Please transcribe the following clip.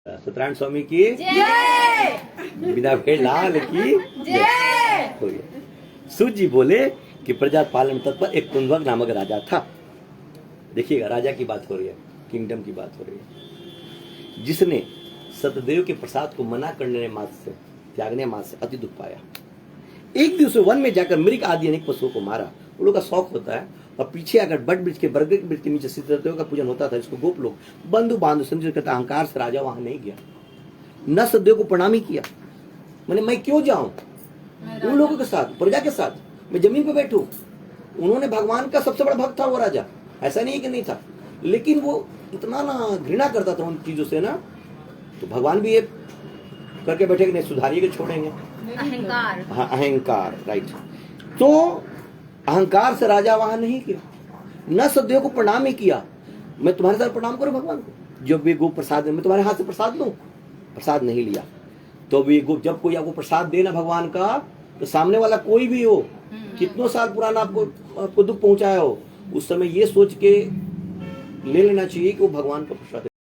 सत्यनारायण स्वामी की जय, बिना भेड़ लाल की जय। सूत जी बोले कि प्रजा पालन तत्पर एक कुंभक नामक राजा था। देखिएगा, राजा की बात हो रही है, किंगडम की बात हो रही है, जिसने सतदेव के प्रसाद को मना करने मात्र से, त्यागने मात्र से अति दुख पाया। एक दिन उसे वन में जाकर मृग आदि अनेक पशुओं को मारा। उन लोगों का शौक होता है, और पीछे आकर बट ब्रिज के बरगद ब्रिज के नीचे सतदेव का पूजन होता था, जिसको गोप लोग बंधु बांधु संजय कहता, अहंकार से राजा वहां नहीं गया, न सतदेव को प्रणाम ही किया। मैंने मैं क्यों जाऊं उन लोगों के साथ, प्रजा के साथ, मैं जमीन पे बैठूं। उन्होंने भगवान का सबसे बड़ा भक्त था वो राजा, ऐसा नहीं है कि नहीं था, लेकिन वो इतना ना घृणा करता था उन चीजों से ना, तो भगवान भी ये करके बैठे कि नहीं सुधारिए के छोड़ेंगे, अहंकार। हाँ, अहंकार, राइट। तो अहंकार से राजा वहां नहीं किया, न सतदेव को प्रणाम ही किया। मैं तुम्हारे साथ प्रणाम करूं भगवान को, जब भी गोप प्रसाद मैं तुम्हारे हाथ से प्रसाद लूं, प्रसाद नहीं लिया। तो भी गोप, जब कोई आपको प्रसाद देना भगवान का, तो सामने वाला कोई भी हो, कितनों साल पुराना आपको दुख पहुंचाया हो, उस समय ये सोच के ले लेना चाहिए कि वो भगवान का प्रसाद